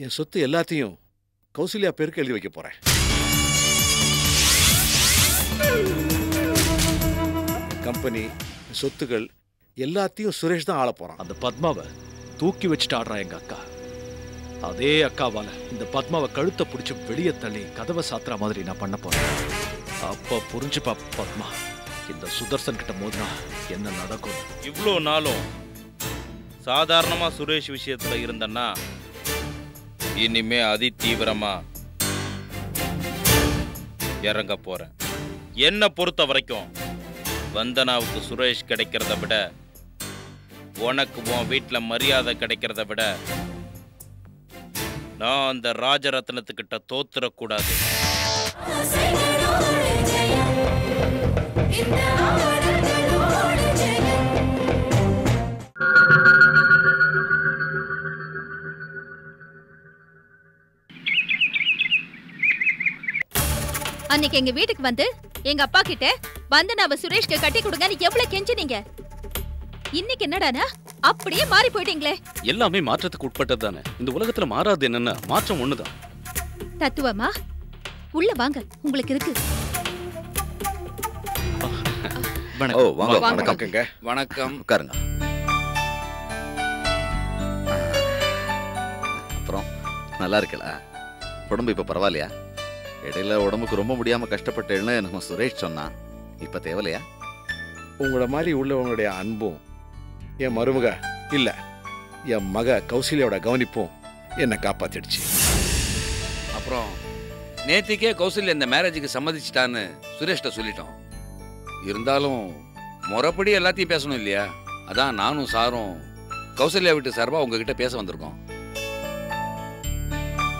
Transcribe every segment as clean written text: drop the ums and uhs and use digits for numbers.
என் சொத்து எல்லாத்தையும் கௌசல்யா பேருக்கு எழுதி வைக்க போறேன். கம்பெனி, சொத்துகள் எல்லாத்தையும் சுரேஷ் தான் ஆள போறான். அந்த பத்மாவை தூக்கி வச்சுட்டு ஆடுறா எங்க அக்கா. அதே அக்காவால இந்த பத்மாவை கழுத்தை பிடிச்சி வெளியே தள்ளி கதவை சாத்துற மாதிரி நான் பண்ண போறேன். அப்ப புரிஞ்சுப்பா பத்மா, இந்த சுதர்சன் கிட்ட மோதினா என்ன நடக்கும். இவ்வளோ நாளும் சாதாரணமா சுரேஷ் விஷயத்துல இருந்தன்னா இனிமே அதி தீவிரமா இறங்க போறேன். என்ன பொறுத்த வரைக்கும் வந்தனாவுக்கு சுரேஷ் கிடைக்கிறத விட உனக்கு உன் வீட்டில் மரியாதை கிடைக்கிறத விட நான் அந்த ராஜரத்னத்துக்கிட்ட தோத்துறக்கூடாது. அன்னைக்கு எங்க வீட்டுக்கு வந்து எங்க அப்பா கிட்ட வந்தனாவ சுரேஷ்க்கு கட்டி கொடுங்கன்னு எவ்வளவு கெஞ்சினீங்க. இன்னைக்கு என்னடானா அப்படியே மாறி போயிட்டீங்களே. எல்லாமே மாற்றத்துக்கு உட்பட்டது தானே. இந்த உலகத்துல மாறாது என்னன்னா மாற்றம் ஒண்ணுதான். தத்துவமா உள்ள வாங்க, உங்களுக்கு இருக்கு. வணக்கம். உட்காருங்க. அப்புறம் நல்லா இருக்கல? உடம்பு இப்ப பரவாயில்லையா? இடையில உடம்புக்கு ரொம்ப முடியாம கஷ்டப்பட்டேன்னு நம்ம சுரேஷ் சொன்னான். இப்ப தேவலையா? உங்களோட மாதிரி உள்ளவங்களுடைய அன்பும் என் மருமக இல்ல என் மக கௌசல்யாவோட கவனிப்பும் என்னை காப்பாத்திடுச்சு. அப்புறம் நேத்திக்கே கௌசல்யா இந்த மேரேஜுக்கு சம்மதிச்சிட்டான்னு சுரேஷ்ட சொல்லிட்டோம். இருந்தாலும் முறைப்படி எல்லாத்தையும் பேசணும் இல்லையா? அதான் நானும் சாரும் கௌசல்யா வீட்டு சார்பா உங்ககிட்ட பேச வந்திருக்கோம்.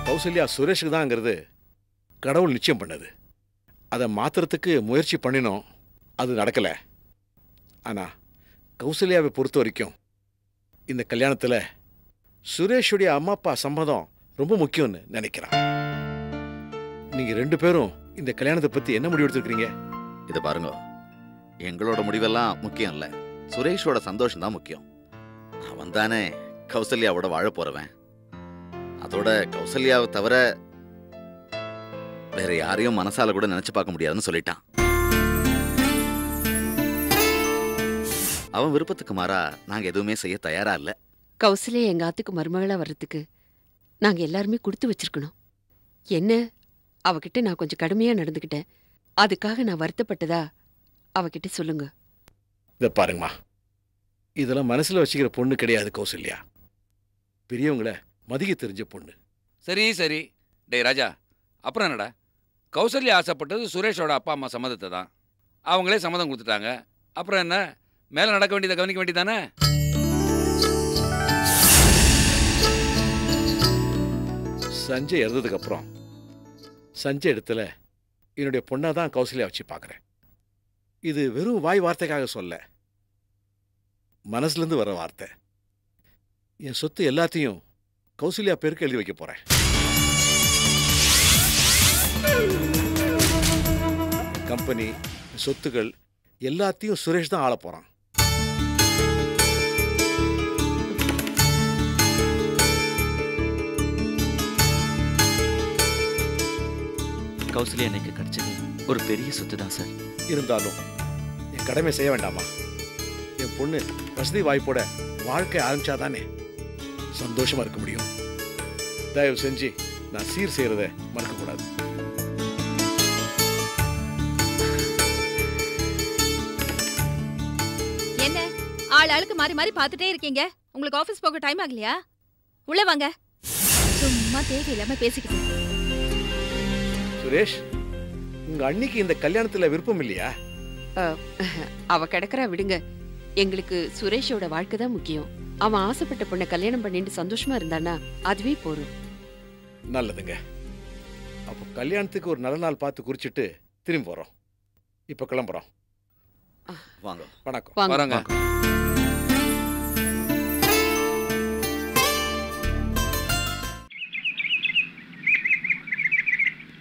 கௌசல்யா சுரேஷுக்கு தான்ங்கிறது கடவுள் நிச்சயம் பண்ணது. அதை மாத்துறதுக்கு முயற்சி பண்ணினோம், அது நடக்கல. ஆனா கௌசல்யாவை பொறுத்த வரைக்கும் இந்த கல்யாணத்துல சுரேஷுடைய அம்மா அப்பா சம்மதம் ரொம்ப முக்கியம்னு நினைக்கிறான். நீங்க ரெண்டு பேரும் இந்த கல்யாணத்தை பத்தி என்ன முடிவு எடுத்துருக்கீங்க? இதை பாருங்க, எங்களோட முடிவெல்லாம் முக்கியம் இல்ல, சுரேஷோட சந்தோஷம் தான் முக்கியம். அவன் தானே கௌசல்யாவோட வாழ போறவன். அதோட கௌசல்யாவை தவிர வேற யாரையும் மனசால கூட நினைச்சு பார்க்க முடியாதுன்னு சொல்லிட்டான். அவன் விருப்பத்துக்கு மாறா நாங்க எதுவுமே செய்ய தயாரா இல்ல. கௌசல்யா எங்க ஆத்துக்கு மருமகளா வர்றதுக்கு நாங்க எல்லாருமே கொடுத்து வச்சிருக்கணும். என்ன அவகிட்ட நான் கொஞ்சம் கடுமையா நடந்துக்கிட்டேன், அதுக்காக நான் வருத்தப்பட்டதா அவகிட்ட சொல்லுங்க. இதை பாருங்கம்மா, இதெல்லாம் மனசுல வச்சுக்கிற பொண்ணு கிடையாது கௌசல்யா. பெரியவங்களை மதிக்க தெரிஞ்ச பொண்ணு. சரி சரி. டேய் ராஜா, அப்புறம் என்னடா? கௌசல்யா ஆசைப்பட்டது சுரேஷோட அப்பா அம்மா சம்மதத்தை தான். அவங்களே சம்மதம் கொடுத்துட்டாங்க. அப்புறம் என்ன, மேலே நடக்க வேண்டியதை கவனிக்க வேண்டியதானே? சஞ்சய் இறந்ததுக்கு அப்புறம் சஞ்சய் இடத்துல என்னுடைய பொண்ணை தான் கௌசல்யா வச்சு பார்க்குறேன். இது வெறும் வாய் வார்த்தைக்காக சொல்ல, மனசுலேருந்து வர வார்த்தை. என் சொத்து எல்லாத்தையும் கௌசல்யா பேருக்கு எழுதி வைக்க போறேன். கம்பெனி, சொத்துகள் எல்லாத்தையும் சுரேஷ் தான் ஆள போறான். கௌசல்யா எனக்கு கிடைச்சது ஒரு பெரிய சொத்து தான் சார். இருந்தாலும் என் கடமை செய்ய வேண்டாமா? என் பொண்ணு வசதி வாய்ப்போட வாழ்க்கை ஆரம்பிச்சாதானே சந்தோஷமா இருக்க முடியும். தயவு செஞ்சு நான் சீர் செய்யறத மறக்க கூடாது. என்ன ஆள் ஆளுக்கு மாறி மாறி பார்த்துட்டே இருக்கீங்க? உங்களுக்கு ஆபீஸ் போக டைம் ஆகலையா? உள்ள வாங்க. சும்மா தேவையில்லாம பேசிக்கிட்டு. சுரேஷ், உங்க அண்ணிக்கு இந்த கல்யாணத்துல விருப்பம் இல்லையா? அவ கிடக்குறா, விடுங்க. எங்களுக்கு சுரேஷோட வாழ்க்கை தான் முக்கியம். அவன் ஆசைப்பட்ட பொண்ணை கல்யாணம் பண்ணிட்டு சந்தோஷமா இருந்தானா அதுவே போறோம். நல்லதுங்க. அப்போ கல்யாணத்துக்கு ஒரு நல்ல நாள் பார்த்து குறிச்சிட்டு திரும்பி போறோம். இப்ப கிளம்புறோம். வாங்க. வணக்கம். வாங்க.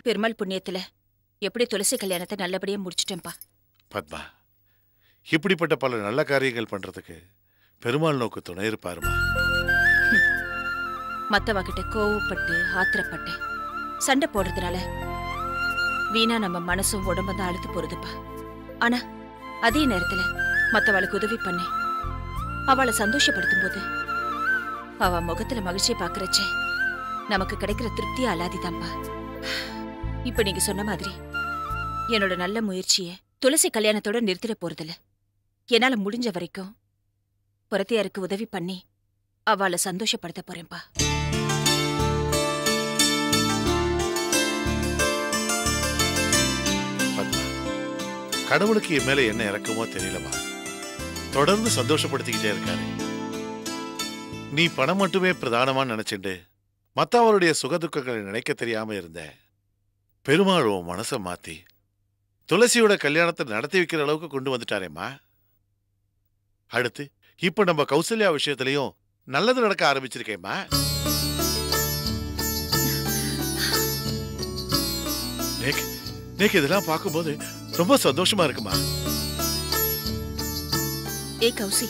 பெருமாள் புண்ணியத்துல எப்படி துளசி கல்யாணத்தை நல்லபடியா முடிச்சிட்டேன்பா. பத்மா, இப்படிப்பட்ட பல நல்ல காரியங்கள் பண்றதுக்கு பெருமாள் நோக்கு துணை இருப்பாருமா. மத்தவகிட்ட கோவப்பட்டு ஆத்திரப்பட்டு சண்டை போடுறதுனால வீணா நம்ம மனசும் உடம்பும் தான் அழுத்து போறதுப்பா. ஆனா அதே நேரத்துல மத்தவளுக்கு உதவி பண்ணி அவளை சந்தோஷப்படுத்தும் போது அவ முகத்துல மகிழ்ச்சியை பாக்குறச்ச நமக்கு கிடைக்கிற திருப்தியா அல்லாதிதான்ப்பா. இப்ப நீங்க சொன்ன மாதிரி என்னோட நல்ல முயற்சிய துளசி கல்யாணத்தோட நிறுத்திட போறதில்ல. என்னால முடிஞ்ச வரைக்கும் புறத்தையாருக்கு உதவி பண்ணி அவளை சந்தோஷப்படுத்த போறேன்ப்பா. கடவுளுக்கு என் மேல என்ன இறக்கமோ தெரியலமா, தொடர்ந்து சந்தோஷப்படுத்திக்கிட்டே இருக்காரு. நீ பணம் மட்டுமே பிரதானமா நினைச்சுண்டு மத்தவருடைய சுகதுக்கங்களை நினைக்க தெரியாம இருந்த பெருமாள் உன் மனசை மாத்தி துளசியோட கல்யாணத்தை நடத்தி வைக்கிற அளவுக்கு கொண்டு வந்துட்டாரேம்மா. அடுத்து இப்ப நம்ம கௌசல்யா விஷயத்திலையும் நல்லது நடக்க ஆரம்பிச்சிருக்கேம்மா. நேக்கு இதெல்லாம் பார்க்கும்போது ரொம்ப சந்தோஷமா இருக்குமா. ஏ கௌசி,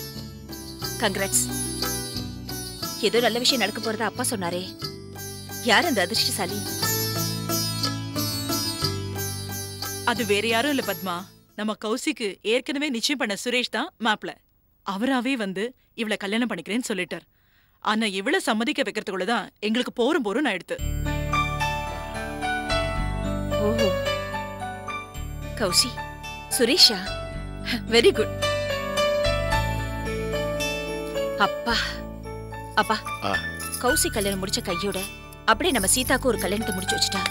கங்க்ராட்ஸ். ஏதோ நல்ல விஷயம் நடக்க போறதா அப்பா சொன்னாரே, யார் அந்த அதிர்ஷ்டசாலி? அது வேற யாரும் இல்ல பத்மா, நம்ம கௌசிக்கு ஏற்கனவே நிச்சயம் பண்ண சுரேஷ் தான் மாப்ள. அவராவே வந்து இவளை கல்யாணம் பண்ணிக்கிறேன்னு சொல்லிட்டார். ஆனா இவளை சம்மதிக்க வைக்கிறதுக்குள்ளதான் எங்களுக்கு போரும் ஆயிடுத்து. ஓஹோ, கௌசி, சுரேஷா, வெரி குட். அப்பா அப்பா, கௌசி கல்யாணம் முடிச்ச கையோட அப்படியே நம்ம சீதாக்கு ஒரு கல்யாணத்தை முடிச்சு வச்சுட்டா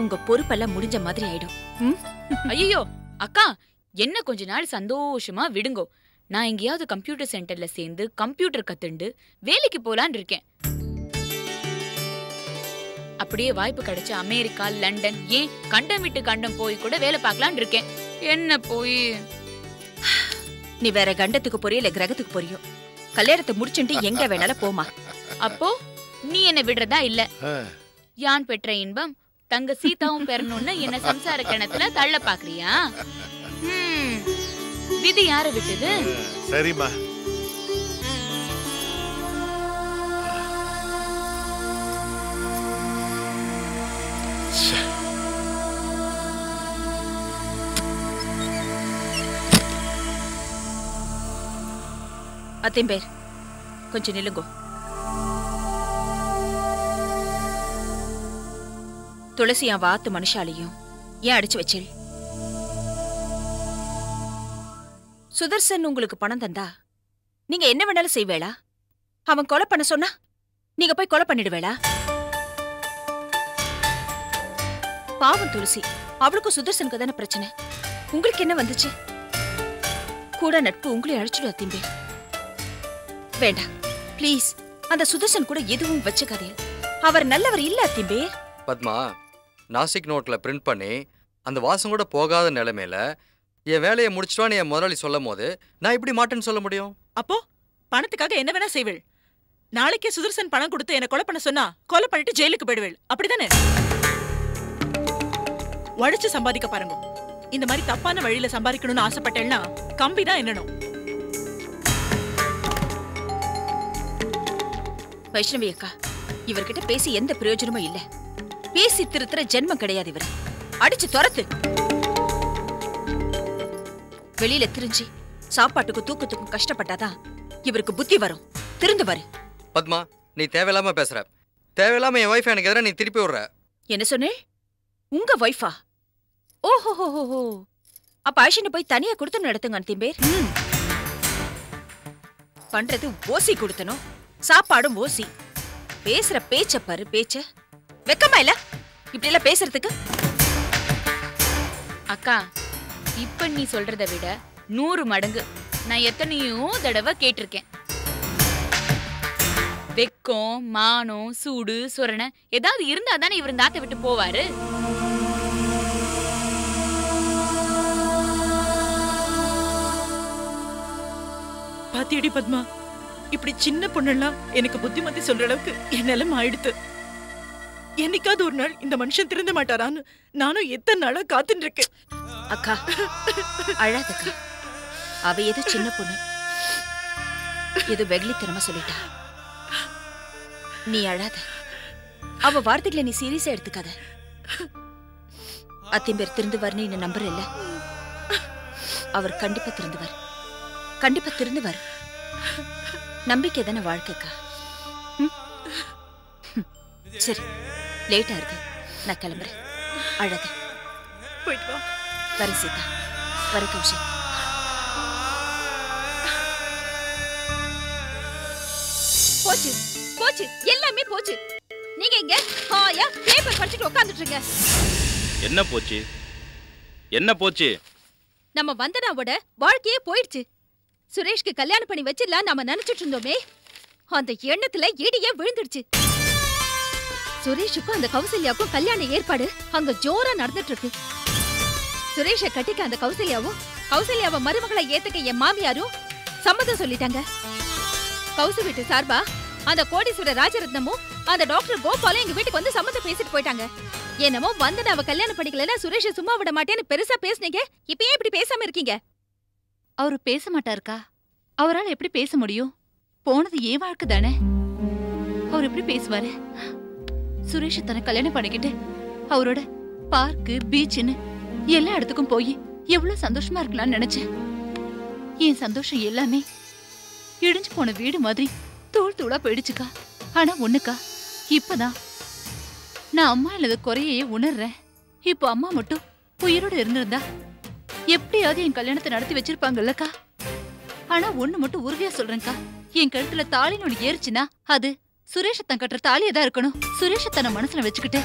உங்க பொறுப்பெல்லாம் முடிஞ்ச மாதிரி ஆயிடும். ஐயோ அக்கா, என்ன கொஞ்ச நாள் சந்தோஷமா விடுங்கோ. நான் எங்கேயாவது கம்ப்யூட்டர் சென்டர்ல சேர்ந்து கம்ப்யூட்டர் கத்துண்டு வேலைக்கு போலான்னு இருக்கேன். அப்படியே வாய்ப்பு கிடைச்ச அமெரிக்கா, லண்டன், ஏன் கண்டம் விட்டு கண்டம் போய் கூட வேலை பார்க்கலான்னு இருக்கேன். என்ன போய் நீ வேற கண்டத்துக்கு போறியோ இல்ல கிரகத்துக்கு போறியோ, கல்யாணத்தை முடிச்சுட்டு எங்க வேணாலும் போமா. அப்போ நீ என்ன விடுறதா இல்ல? யான் பெற்ற இன்பம் தங்க சீதாவும் பெறணும்னு என்ன சம்சார கிணத்துல தள்ள பாக்குறியா? விதி யார விட்டது? சரிம்மா. அத்திம்பேர், கொஞ்சம் நில்லுங்கோ. துளசி என் வாத்து மனுஷாலையும் ஏன் அடிச்சு வச்சேள்? சுதர்சன் உங்களுக்கு பணம் தந்தா நீங்க என்ன வேணாலும் செய்வேளா? அவன் கொலை பண்ண சொன்னா நீங்க போய் கொலை பண்ணிடுவேளா? பாவம் துளசி, அவளுக்கும் சுதர்சனுக்கு தானே பிரச்சனை. உங்களுக்கு என்ன வந்துச்சு? கூட நட்பு உங்களை அழிச்சுடு அத்திம்பேர். வேண்டாம் பிளீஸ், அந்த சுதர்சன் கூட எதுவும் வச்சுக்காதே. அவர் நல்லவர் இல்ல அத்திம்பேர். பத்மா, நாசிக் நோட்ல பிரிண்ட் பண்ணி அந்த வாசம் கூட போகாத நிலைமையில என் வேலையை முடிச்சிட்டான்னு என் முதலாளி சொல்லும் போது நான் இப்படி மாட்டேன்னு சொல்ல முடியும்? அப்போ பணத்துக்காக என்ன வேணா செய்வேள். நாளைக்கே சுதர்சன் பணம் கொடுத்து என்ன கொலை பண்ண சொன்னா கொலை பண்ணிட்டு ஜெயிலுக்கு போயிடுவேள், அப்படிதானே? உழைச்சு சம்பாதிக்க பாருங்க. இந்த மாதிரி தப்பான வழியில சம்பாதிக்கணும்னு ஆசைப்பட்டேன்னா கம்பிதான் என்னணும். வைஷ்ணவி அக்கா, இவர்கிட்ட பேசி எந்த பிரயோஜனமும் இல்ல. பேசி திருத்துற ஜென்மம் கிடையாது. இவர் அடிச்சு துரத்து. வெளியில திரிஞ்சு சாப்பாட்டுக்கும் தூக்கத்துக்கும் கஷ்டப்பட்டாதான் இவருக்கு புத்தி வரும், திருந்துவாரு. பத்மா, நீ தேவையில்லாம பேசுற. தேவையில்லாம என் வைஃப் எனக்கு எதிராக நீ திருப்பி விடுற. என்ன சொன்னே? உங்க வைஃபா? ஓஹோ, அப்ப ஆயிஷனை போய் தனியா கொடுத்து நடத்துங்க அத்திம்பேர். பண்றது ஓசி கொடுத்தனும், சாப்பாடும் ஓசி. பேசுற பேச்ச பாரு, பேச்ச வெக்கமா இல்ல இப்படி எல்லாம் பேசுறதுக்கு? அக்கா, இப்ப நீ சொல்றத விட 100 மடங்கு நான் எத்தனையோ தடவை கேட்டிருக்கேன். வெக்கம், மானம், சூடு, சொரணை ஏதாவது இருந்தா தானே இவர் இந்த ஆத்தை விட்டு போவாரு. பாத்தியடி பத்மா, இப்படி சின்ன பொண்ணெல்லாம் எனக்கு புத்திமதி சொல்ற அளவுக்கு என் நிலைமை ஆயிடுத்து. என்னைக்காவது ஒரு நாள் இந்த மனுஷன் திருந்த மாட்டாரான்னு நானும் எத்தனை நாளா காத்துட்டு இருக்கேன். அக்கா அழாதக்கா, அவ ஏதோ சின்ன பொண்ணு, ஏதோ வெகுளித்தனமா சொல்லிட்டா. நீ அழாத. அவ வார்த்தைகளை நீ சீரியஸா எடுத்துக்காத. அத்திம்பேர் திருந்துவார்னு நீ நம்புற இல்ல? அவர் கண்டிப்பா திருந்துவார். கண்டிப்பா திருந்துவார். நம்பிக்கை தானே வாழ்க்கைக்கா. சரி, லேட்டா இருக்கு, நான் கிளம்புறேன். அழாத. போயிட்டு வா. வர சீதா, வர கௌஷிக். போச்சு போச்சு, எல்லாமே போச்சு. நீங்க இங்க ஹாயா பேப்பர் படிச்சுட்டு உட்கார்ந்துட்டு இருங்க. என்ன போச்சு? என்ன போச்சு? நம்ம வந்தனாவோட வாழ்க்கையே போயிடுச்சு. சுரேஷ்க்கு கல்யாணம் பண்ணி வச்சிடலாம் நாம நினைச்சிட்டு இருந்தோமே, அந்த எண்ணத்துல இடியே விழுந்துடுச்சு. சுரேஷுக்கும் அந்த கௌசல்யாவுக்கும் கல்யாண ஏற்பாடு அங்க ஜோரா நடந்துட்டு இருக்கு. சுரேஷ கட்டிக்க அந்த கௌசல்யாவும் கௌசல்யாவை மருமகளை ஏத்துக்க என் மாமியாரும் சம்மதம் சொல்லிட்டாங்க. கௌசு வீட்டு சார்பா அந்த கோடீஸ்வர ராஜரத்னமும் அந்த டாக்டர் கோபாலும் எங்க வீட்டுக்கு வந்து சம்மதம் பேசிட்டு போயிட்டாங்க. என்னமோ வந்து அவ கல்யாணம் பண்ணிக்கலன்னா சுரேஷ சும்மா விட மாட்டேன்னு பெருசா பேசுனீங்க. இப்ப ஏன் இப்படி பேசாம இருக்கீங்க? அவரு பேச மாட்டாருக்கா? அவரால் எப்படி பேச முடியும்? போனது ஏன் வாழ்க்கை தானே. அவர் எப்படி பேசுவாரு? சுரேஷ தன்னை கல்யாணம் பண்ணிக்கிட்டு அவரோட பார்க்கு பீச்சுன்னு எல்லா இடத்துக்கும் போய் எவ்வளவு சந்தோஷமா இருக்கலாம்னு நினைச்சேன். என் சந்தோஷம் எல்லாமே இடிஞ்சு போன வீடு மாதிரி தூள் தூளா போயிடுச்சுக்கா. ஆனா ஒண்ணுக்கா, இப்பதான் நான் அம்மா இல்லாத குறையே உணர்றேன். இப்போ அம்மா மட்டும் உயிரோட இருந்திருந்தா எப்படியாவது என் கல்யாணத்தை நடத்தி வச்சிருப்பாங்கல்லக்கா. ஆனா ஒண்ணு மட்டும் உறுதியா சொல்றேன்க்கா, என் கழுத்துல தாலின்னு ஒண்ணு ஏறிச்சுன்னா அது சுரேஷத்தன் கட்டுற தாலியா தான் இருக்கணும். சுரேஷத்தனை மனசுல வச்சுக்கிட்டு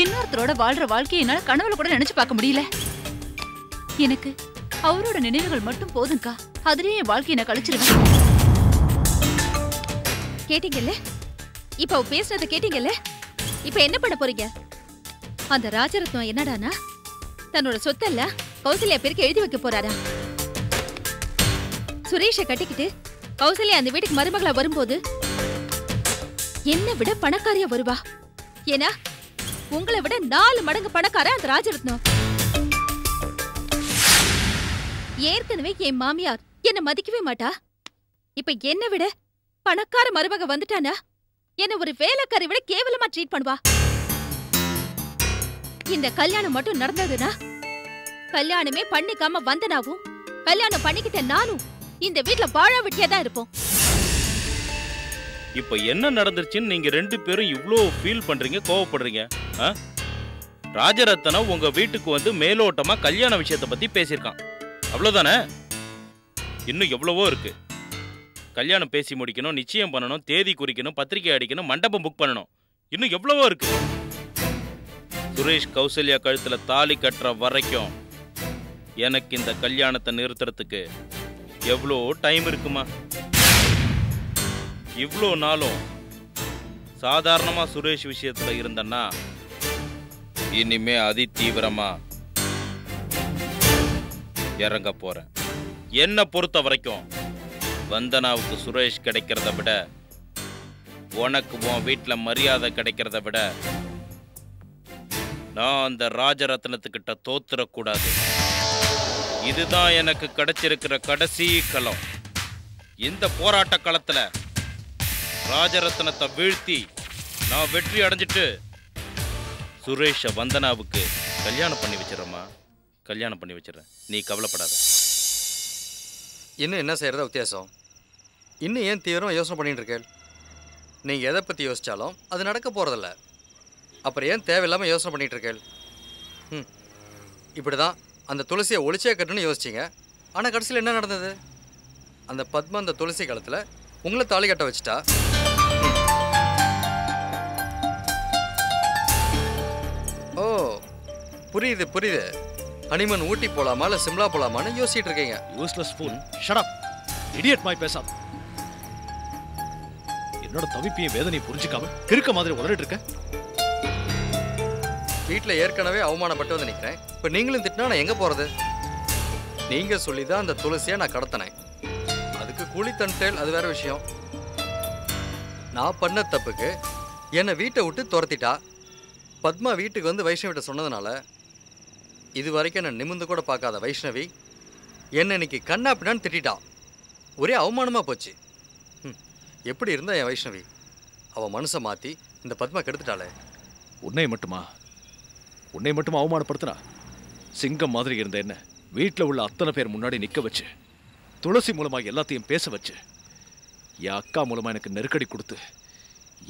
இன்னொருத்தரோட வாழ்ற வாழ்க்கையை என்னால கனவுல கூட நினைச்சு பார்க்க முடியல. எனக்கு அவரோட நினைவுகள் மட்டும் போதும்க்கா. அதுலயே என் வாழ்க்கையை நான் கழிச்சிருவேன். கேட்டீங்கல்ல? இப்ப அவ பேசுறத கேட்டீங்கல்ல? இப்ப என்ன பண்ண போறீங்க? அந்த ராஜரத்னம் என்னடானா தன்னோட சொத்தெல்லாம் கௌசல்யா பேருக்கு எழுதி வைக்க போறாரா? சுரேஷ கட்டிக்கிட்டு கௌசல்யா அந்த வீட்டுக்கு மருமகளா வரும்போது என்ன விட பணக்காரியா வருவா. ஏன்னா உங்களை விட 4 மடங்கு பணக்கார அந்த ராஜரத்னம். ஏற்கனவே என் மாமியார் என்ன மதிக்கவே மாட்டா. இப்ப என்ன விட பணக்கார மருமக வந்துட்டானா என்ன ஒரு வேலைக்காரி விட கேவலமா ட்ரீட் பண்ணுவா. இந்த கல்யாணம் மட்டும் நடந்ததுன்னா கல்யாணமே பண்ணிக்காம வந்தனாவும் கல்யாணம் பண்ணிக்கிட்ட நானும் இந்த வீட்ல வாழ வெட்டியா தான் இருப்போம். இப்ப என்ன நடந்துருச்சுன்னு நீங்க 2 பேரும் இவ்ளோ ஃபீல் பண்றீங்க, கோவப்படுறீங்க? ராஜரத்னம் உங்க வீட்டுக்கு வந்து மேலோட்டமா கல்யாண விஷயத்தை பத்தி பேசியிருக்கான், அவ்வளவுதானே? இன்னும் எவ்வளவோ இருக்கு. கல்யாணம் பேசி முடிக்கணும், நிச்சயம் பண்ணணும், தேதி குறிக்கணும், பத்திரிகை அடிக்கணும், மண்டபம் புக் பண்ணணும், இன்னும் எவ்வளவோ இருக்கு. சுரேஷ் கௌசல்யா கழுத்துல தாலி கட்டுற வரைக்கும் எனக்கு இந்த கல்யாணத்தை நிறுத்துறதுக்கு எவ்வளோ டைம் இருக்குமா? இவ்வளோ நாளும் சாதாரணமா சுரேஷ் விஷயத்துல இருந்தன்னா இனிமே அதி தீவிரமா இறங்க போறேன். என்ன பொறுத்த வரைக்கும் வந்தனாவுக்கு சுரேஷ் கிடைக்கிறத விட உனக்கு உன் வீட்டுல மரியாதை கிடைக்கிறத விட நான் அந்த ராஜரத்னத்துக்கிட்ட தோத்துறக்கூடாது. இதுதான் எனக்கு கிடைச்சிருக்கிற கடைசி களம். இந்த போராட்ட களத்துல ராஜரத்னத்தை வீழ்த்தி நான் வெற்றி அடைஞ்சிட்டு சுரேஷ வந்தனாவுக்கு கல்யாணம் பண்ணி வச்சிடறேம்மா. கல்யாணம் பண்ணி வச்சிடறேன், நீ கவலைப்படாத. இன்னும் என்ன செய்யறதா வித்தியாசம்? இன்னும் ஏன் தீவிரம் யோசனை பண்ணிட்டு இருக்கேன்? நீங்கள் எதை பற்றி யோசித்தாலும் அது நடக்க போகிறதில்ல. அப்புறம் ஏன் தேவையில்லாமல் யோசனை பண்ணிட்டு இருக்கேன்? இப்படி தான் அந்த துளசியை ஒளிச்சே கட்டுன்னு யோசிச்சிங்க. ஆனால் கடைசியில் என்ன நடந்தது? அந்த பத்மா அந்த துளசி காலத்தில் உங்களை தாலி கட்ட வச்சுட்டா. ஓ புரியுது புரியுது. ஹனிமன் ஊட்டி போலாமா இல்லை சிம்லா போலாமான்னு யோசிச்சுட்டு இருக்கீங்க. Useless fool, shut up idiot மாய் பேசாத. என்னோட தவிப்பையும் வேதனையை புரிஞ்சுக்காம கிறுக்க மாதிரி உளறிட்டு இருக்க. வீட்டில் ஏற்கனவே அவமானப்பட்டு வந்து நிற்கிறேன். இப்போ நீங்களும் திட்டினா நான் எங்கே போகிறது? நீங்கள் சொல்லி தான் அந்த துளசியை நான் கடத்தினேன். அதுக்கு கூலி தண்டேல், அது வேற விஷயம். நான் பண்ண தப்புக்கு என்னை வீட்டை விட்டு துரத்திட்டா. பத்மா வீட்டுக்கு வந்து வைஷ்ணவிட்ட சொன்னதுனால இது வரைக்கும் நான் நிமிந்து கூட பார்க்காத வைஷ்ணவி என்னை இன்னைக்கு கண்ணா பின்னான்னு திட்டா. ஒரே அவமானமாக போச்சு. எப்படி இருந்தா என் வைஷ்ணவி? அவ மனசை மாத்தி இந்த பத்மா கெடுத்துட்டாளே. உன்னை மட்டுமா அவமானப்படுத்தினா? சிங்கம் மாதிரி இருந்த என்ன வீட்டில் உள்ள அத்தனை பேர் முன்னாடி நிக்க வச்சு, துளசி மூலமா எல்லாத்தையும் பேச வச்சு, என் அக்கா மூலமா எனக்கு நெருக்கடி கொடுத்து,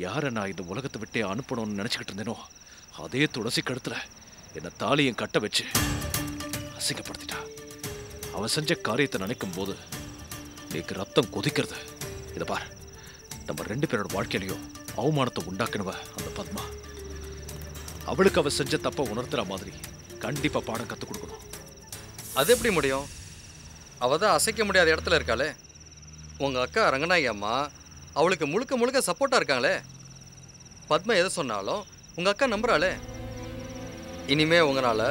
யாரை நான் இந்த உலகத்தை விட்டே அனுப்பணும்னு நினைச்சுக்கிட்டு இருந்தேனோ அதே துளசி கழுத்துல என்னை தாலியும் கட்ட வச்சு அசிங்கப்படுத்திட்டா. அவன் செஞ்ச காரியத்தை நினைக்கும் போது எனக்கு ரத்தம் கொதிக்கிறது. இதை பார், நம்ம 2 பேரோட வாழ்க்கையிலையும் அவமானத்தை உண்டாக்குனவ அந்த பத்மா. அவளுக்கு அவ செஞ்ச தப்ப உணர்த்துற மாதிரி கண்டிப்பா பாடம் கத்துக் கொடுக்கணும். அது எப்படி முடியும்? அவ தான் அசைக்க முடியாத இடத்துல இருக்காளே. உங்க அக்கா ரங்கநாயகி அம்மா அவளுக்கு முழுக்க முழுக்க சப்போர்ட்டா இருக்காங்களே. பத்மா எதை சொன்னாலும் உங்க அக்கா நம்புறாளே. இனிமே உங்களால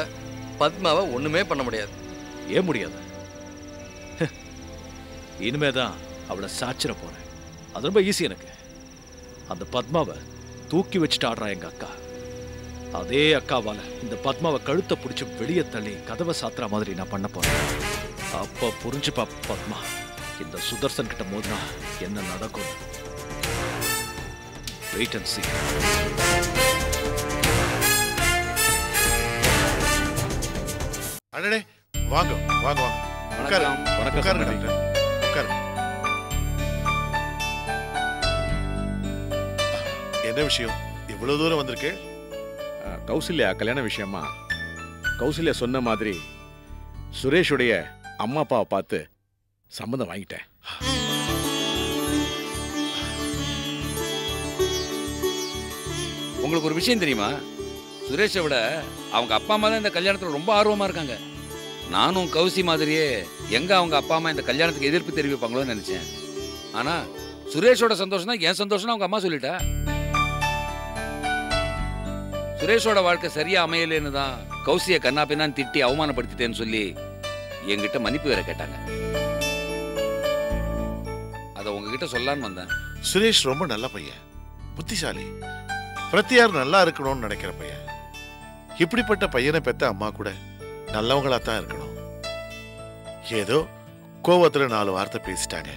பத்மாவை ஒண்ணுமே பண்ண முடியாது. ஏன் முடியாது? இனிமேதான் அவளை சாச்சிட போறேன். அது ரொம்ப ஈஸி எனக்கு. அந்த பத்மாவை தூக்கி வச்சுட்டு ஆடுறா எங்க அக்கா. அதே அக்காவால இந்த பத்மாவை கழுத்தை பிடிச்சி வெளியே தள்ளி கதவை சாத்துற மாதிரி நான் பண்ண போறேன். அப்ப புரிஞ்சுப்பா பத்மா, இந்த சுதர்சன் கிட்ட மோதினா என்ன நடக்கும். Wait and see. அடடே, வாங்க வாங்க வாங்க. உட்காருங்க டாக்டர், உட்காருங்க. என்ன விஷயம் இவ்வளவு தூரம் வந்திருக்கு? கௌசல்யா கல்யாண விஷயமா கௌசல்யா சொன்ன மாதிரி சுரேஷுடைய அம்மா அப்பாவை பார்த்து சம்மதம் வாங்கிட்டேன். உங்களுக்கு ஒரு விஷயம் தெரியுமா? சுரேஷை விட அவங்க அப்பா அம்மா தான் இந்த கல்யாணத்தில் ரொம்ப ஆர்வமாக இருக்காங்க. நானும் கௌசி மாதிரியே எங்கே அவங்க அப்பா அம்மா இந்த கல்யாணத்துக்கு எதிர்ப்பு தெரிவிப்பாங்களோன்னு நினச்சேன். ஆனால் சுரேஷோட சந்தோஷம் தான் என் சந்தோஷம்னு அவங்க அம்மா சொல்லிட்டா. சுரேஷோட வாழ்க்கை சரியா அமையலன்னு தான் கௌசியை கண்ணா பின்னான்னு திட்டி அவமானப்படுத்திட்டேன்னு சொல்லி என்கிட்ட மன்னிப்பு வேற கேட்டாங்க. அதை உங்ககிட்ட சொல்லான்னு வந்தேன். சுரேஷ் ரொம்ப நல்ல பையன், புத்திசாலி, பிரத்தியார் நல்லா இருக்கணும்னு நினைக்கிற பையன். இப்படிப்பட்ட பையனை பெத்த அம்மா கூட நல்லவங்களா தான் இருக்கணும். ஏதோ கோவத்துல 4 வார்த்தை பேசிட்டாங்க.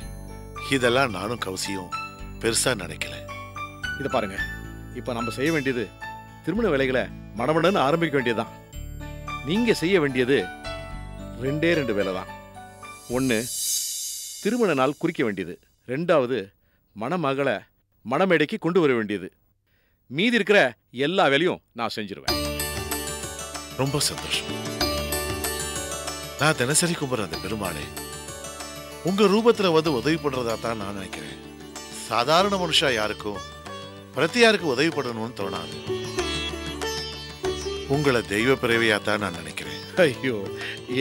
இதெல்லாம் நானும் கௌசியும் பெருசா நினைக்கல. இதை பாருங்க, இப்ப நம்ம செய்ய வேண்டியது திருமண வேலைகளை மடமடன்னு ஆரம்பிக்க வேண்டியதுதான். நீங்க செய்ய வேண்டியது 2 வேலை தான். 1, திருமண நாள் குறிக்க வேண்டியது. 2வது, மணமகளை மணமேடைக்கு கொண்டு வர வேண்டியது. மீதி இருக்கிற எல்லா வேலையும் நான் செஞ்சிருவேன். ரொம்ப சந்தோஷம். நான் தினசரி கும்பிட்ற அந்த பெருமாளே உங்க ரூபத்துல வந்து உதவி பண்றதா தான் நான் நினைக்கிறேன். சாதாரண மனுஷா யாருக்கும் பிரத்தியாருக்கு உதவி பண்ணணும்னு தோணாது. உங்களை தெய்வ பிறவியா தான் நான் நினைக்கிறேன். ஐயோ,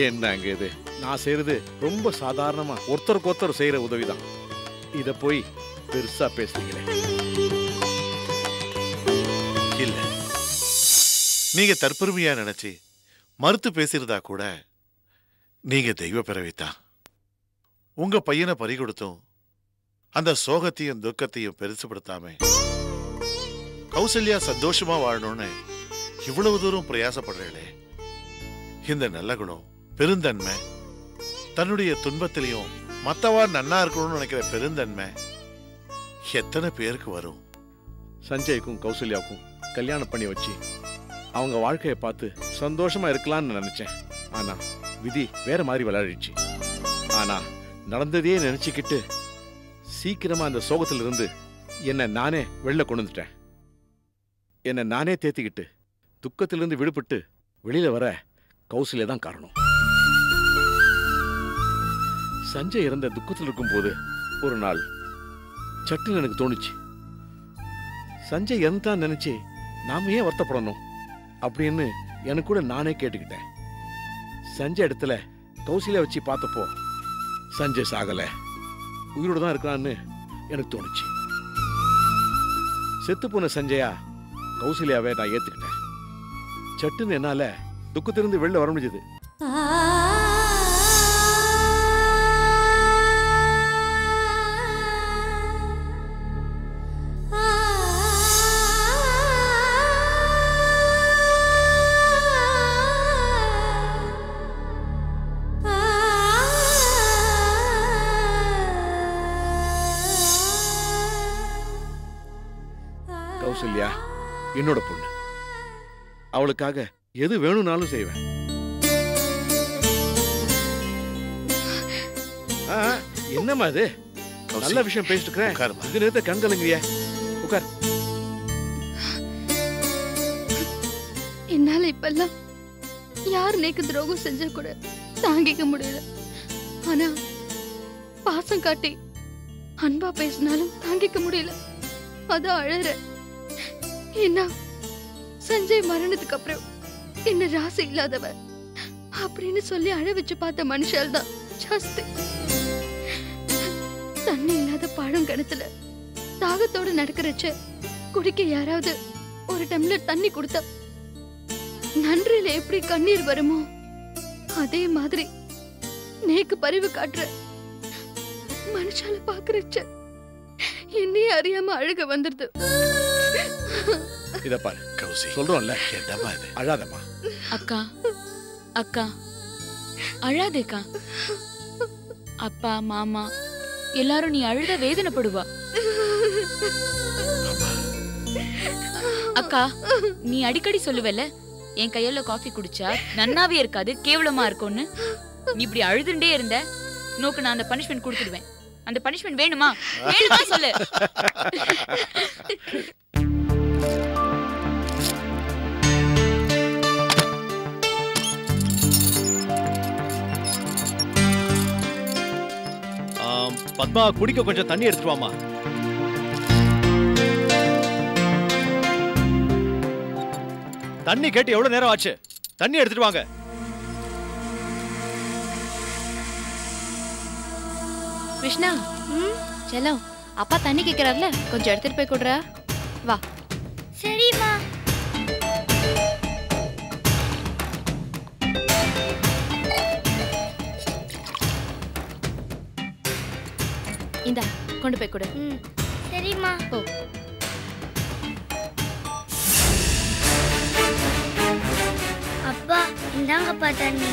என்னங்க இது? நான் செய்யறது ரொம்ப சாதாரணமா ஒருத்தருக்கு ஒருத்தர் செய்யற உதவிதான். இத போய் பெருசா பேசுறீங்களே. இல்ல, நீங்க தற்பெருமையா நினைச்சு மறுத்து பேசியிருந்தா கூட நீங்க தெய்வ பிறவித்தான். உங்க பையனை பறிகொடுத்தும் அந்த சோகத்தையும் துக்கத்தையும் பெருசுப்படுத்தாம கௌசல்யா சந்தோஷமா வாழணும்னு இவ்வளவு தூரம் பிரயாசப்படுறீங்களே. இந்த நல்ல குணம், பெருந்தன்மை, தன்னுடைய துன்பத்திலையும் மத்தவா நன்னா இருக்கணும்னு நினைக்கிற பெருந்தன்மை எத்தனை பேருக்கு வரும்? சஞ்சய்க்கும் கௌசல்யாவுக்கும் கல்யாணம் பண்ணி வச்சு அவங்க வாழ்க்கையை பார்த்து சந்தோஷமா இருக்கலாம்னு நினைச்சேன். ஆனா விதி வேற மாதிரி விளையாடிச்சு. ஆனா நடந்ததையே நினைச்சுக்கிட்டு சீக்கிரமா அந்த சோகத்துல இருந்து என்னை நானே வெளில கொண்டு வந்துட்டேன். என்னை நானே தேத்திக்கிட்டு துக்கத்திலிருந்து விடுபட்டு வெளியில வர கௌசல்யா தான் காரணம். சஞ்சய் இறந்த துக்கத்தில் இருக்கும்போது ஒரு நாள் சட்டுன்னு எனக்கு தோணுச்சு, சஞ்சய் இறந்தான் நினைச்சு நாம ஏன் வருத்தப்படணும் அப்படின்னு எனக்கு கூட நானே கேட்டுக்கிட்டேன். சஞ்சய் இடத்துல கௌசல்யா வச்சு பார்த்தப்போ சஞ்சய் சாகல, உயிரோடு தான் இருக்கிறான்னு எனக்கு தோணுச்சு. செத்து போன சஞ்சயா கௌசல்யாவை நான் ஏத்துக்கிட்டேன். சட்டுன்னு என்னால துக்கத்திலிருந்து வெளில வர முடிஞ்சது. கௌசல்யா என்னோட பொண்ணு. அவளுக்காக எது வேணும்னாலும் செய்வேன். என்னம்மா இது? நல்ல விஷயம் பேசிட்டு இருக்கிறேன். இந்த நேரத்தை கண்கலங்கிறிய. உட்கார். என்னால இப்பெல்லாம் யார் நேக்கு துரோகம் செஞ்சா கூட தாங்கிக்க முடியல. ஆனா பாசம் காட்டி அன்பா பேசினாலும் தாங்கிக்க முடியல. அதான் அழற. என்ன சஞ்சய் மரணத்துக்கு அப்புறம் என்ன ராசி இல்லாதவ அப்படின்னு சொல்லி அழ வச்சு பார்த்த மனுஷால் தான் ஜாஸ்தி. தண்ணி இல்லாத பாழும் கிணத்துல தாகத்தோட நடக்கிறச்ச குடிக்க யாராவது ஒரு டம்ளர் தண்ணி கொடுத்தா நன்றியில எப்படி கண்ணீர் வருமோ அதே மாதிரி நேக்கு பரிவு காட்டுற மனுஷால பாக்குறச்ச என்னையே அறியாம அழுக வந்துருது. இத பாரு கௌசி, சொல்றோம்ல, என்னமா இது? அழாதம்மா. அக்கா அக்கா அழாதேக்கா. அப்பா மாமா எல்லாரும் நீ அழுத வேதனைப்படுவா. அக்கா நீ அடிக்கடி சொல்லுவல என் கையால காஃபி குடிச்சா நன்னாவே இருக்காது, கேவலமா இருக்கும்னு. நீ இப்படி அழுதுண்டே இருந்த நோக்கு நான் அந்த பனிஷ்மெண்ட் கொடுத்துடுவேன். அந்த பனிஷ்மெண்ட் வேணுமா? வேணுமா சொல்லு. பத்மா குடிக்க கொஞ்சம் தண்ணி எடுத்துட்டு வாமா. தண்ணி கேட்டு எவ்வளவு நேரம் ஆச்சு? தண்ணி எடுத்துட்டு வாங்க. கிருஷ்ணா, செல்லம், அப்பா தண்ணி கேக்குறாருல, கொஞ்சம் எடுத்துட்டு போய் கொடுறா. வா. சரிம்மா. இந்தா கொண்டு போய் கொடு. சரிம்மா. போ. அப்பா இந்தாங்கப்பா தண்ணி.